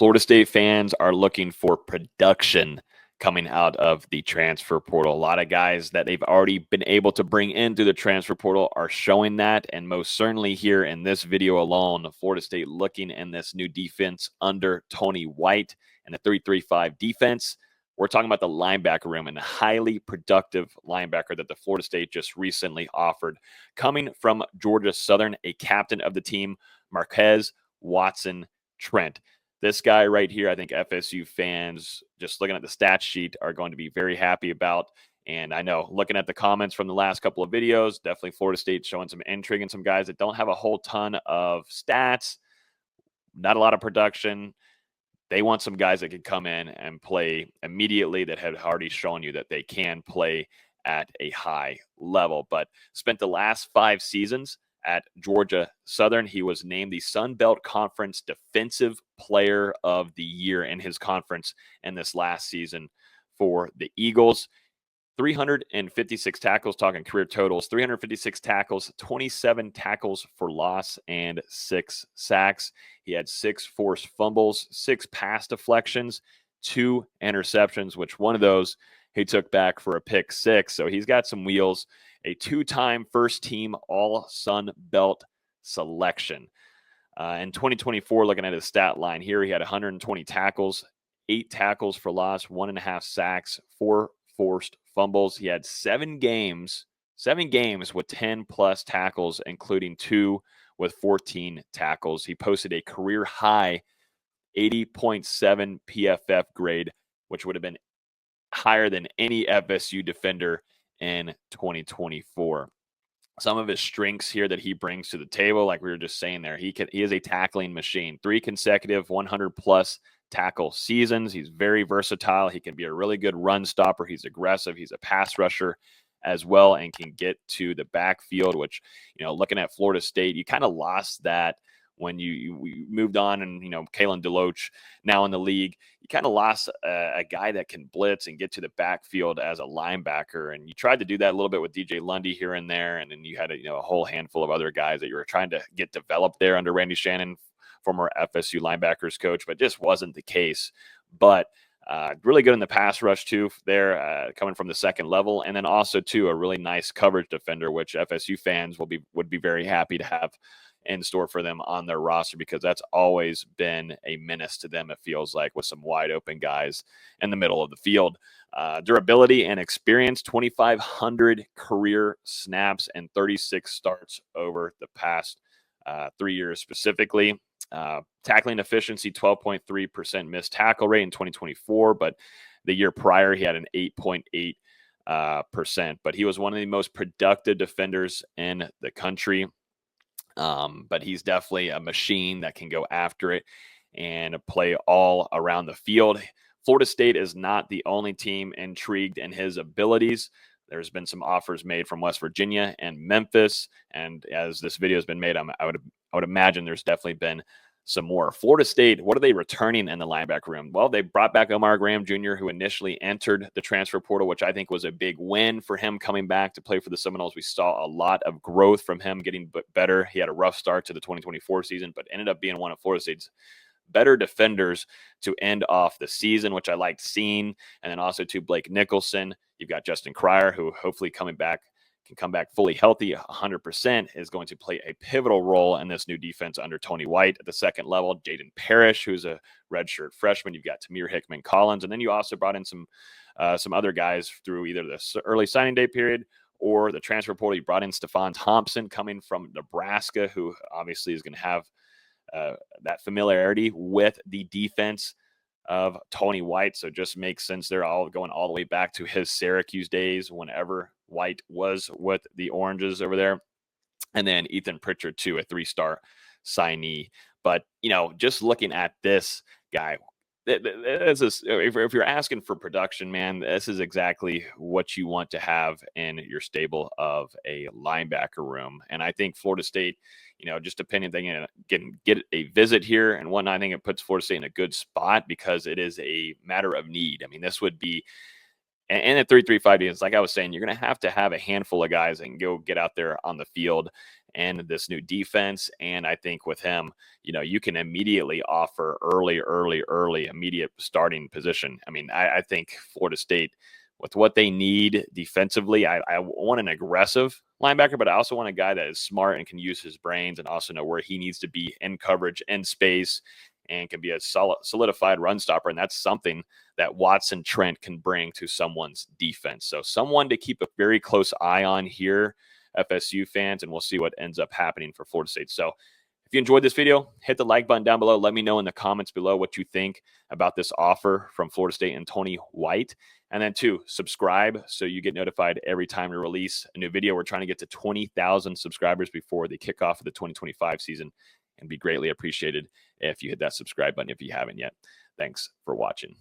Florida State fans are looking for production coming out of the transfer portal. A lot of guys that they've already been able to bring in through the transfer portal are showing that. And most certainly here in this video alone, Florida State looking in this new defense under Tony White and the 3-3-5 defense. We're talking about the linebacker room and the highly productive linebacker that the Florida State just recently offered. Coming from Georgia Southern, a captain of the team, Marques Watson-Trent. This guy right here, I think FSU fans, just looking at the stat sheet, are going to be very happy about. And I know, looking at the comments from the last couple of videos, definitely Florida State showing some intrigue and some guys that don't have a whole ton of stats, not a lot of production. They want some guys that can come in and play immediately, that have already shown you that they can play at a high level. But spent the last 5 seasons at Georgia Southern. He was named the Sun Belt Conference Defensive Player of the Year in his conference in this last season for the Eagles. 356 tackles, talking career totals, 356 tackles, 27 tackles for loss, and 6 sacks. He had 6 forced fumbles, 6 pass deflections, 2 interceptions, which one of those he took back for a pick 6. So he's got some wheels. A 2-time first-team All-Sun Belt selection. In 2024, looking at his stat line here, he had 120 tackles, 8 tackles for loss, 1.5 sacks, 4 forced fumbles. He had 7 games with 10-plus tackles, including 2 with 14 tackles. He posted a career-high 80.7 PFF grade, which would have been higher than any FSU defender in 2024. Some of his strengths here that he brings to the table, like we were just saying there, he is a tackling machine. 3 consecutive 100-plus tackle seasons. He's very versatile. He can be a really good run stopper. He's aggressive. He's a pass rusher as well, and can get to the backfield, which, looking at Florida State, you kind of lost that when you moved on, and, Kalen DeLoach now in the league, you kind of lost a guy that can blitz and get to the backfield as a linebacker. And you tried to do that a little bit with DJ Lundy here and there. And then you had a whole handful of other guys that you were trying to get developed there under Randy Shannon, former FSU linebackers coach, but just wasn't the case. But really good in the pass rush too there, coming from the second level. And then also too, a really nice coverage defender, which FSU fans would be very happy to have in store for them on their roster, because that's always been a menace to them, it feels like, with some wide open guys in the middle of the field. Durability and experience, 2,500 career snaps and 36 starts over the past 3 years specifically. Tackling efficiency, 12.3% missed tackle rate in 2024, but the year prior he had an 8.8%. But he was one of the most productive defenders in the country. But he's definitely a machine that can go after it and play all around the field. Florida State is not the only team intrigued in his abilities. There's been some offers made from West Virginia and Memphis, and as this video has been made, I would imagine there's definitely been some more. Florida State, what are they returning in the linebacker room? Well, they brought back Omar Graham Jr., who initially entered the transfer portal, which I think was a big win for him coming back to play for the Seminoles. We saw a lot of growth from him, getting better. He had a rough start to the 2024 season, but ended up being one of Florida State's better defenders to end off the season, which I liked seeing. And then also to Blake Nicholson. You've got Justin Cryer, who hopefully can come back fully healthy, 100%, is going to play a pivotal role in this new defense under Tony White at the second level. Jaden Parrish, who's a redshirt freshman. You've got Tamir Hickman-Collins. And then you also brought in some other guys through either the early signing day period or the transfer portal. You brought in Stephon Thompson coming from Nebraska, who obviously is going to have that familiarity with the defense of Tony White. So it just makes sense. They're all going all the way back to his Syracuse days, whenever White was with the Oranges over there. And then Ethan Pritchard too, a 3-star signee. But, just looking at this guy, if you're asking for production, man, this is exactly what you want to have in your stable of a linebacker room. And I think Florida State, just depending, they can get a visit here and whatnot. I think it puts Florida State in a good spot because it is a matter of need. I mean, this would be, and at 3-3-5 defense, like I was saying, you're going to have a handful of guys that can go get out there on the field and this new defense. And I think with him, you can immediately offer early, immediate starting position. I mean, I think Florida State, with what they need defensively, I want an aggressive linebacker, but I also want a guy that is smart and can use his brains and also know where he needs to be in coverage, in space, and can be a solidified run stopper. And that's something that Watson-Trent can bring to someone's defense. So someone to keep a very close eye on here, FSU fans, and we'll see what ends up happening for Florida State. So if you enjoyed this video, hit the like button down below. Let me know in the comments below what you think about this offer from Florida State and Tony White. And then 2, subscribe so you get notified every time we release a new video. We're trying to get to 20,000 subscribers before the kickoff of the 2025 season, and be greatly appreciated if you hit that subscribe button if you haven't yet. Thanks for watching.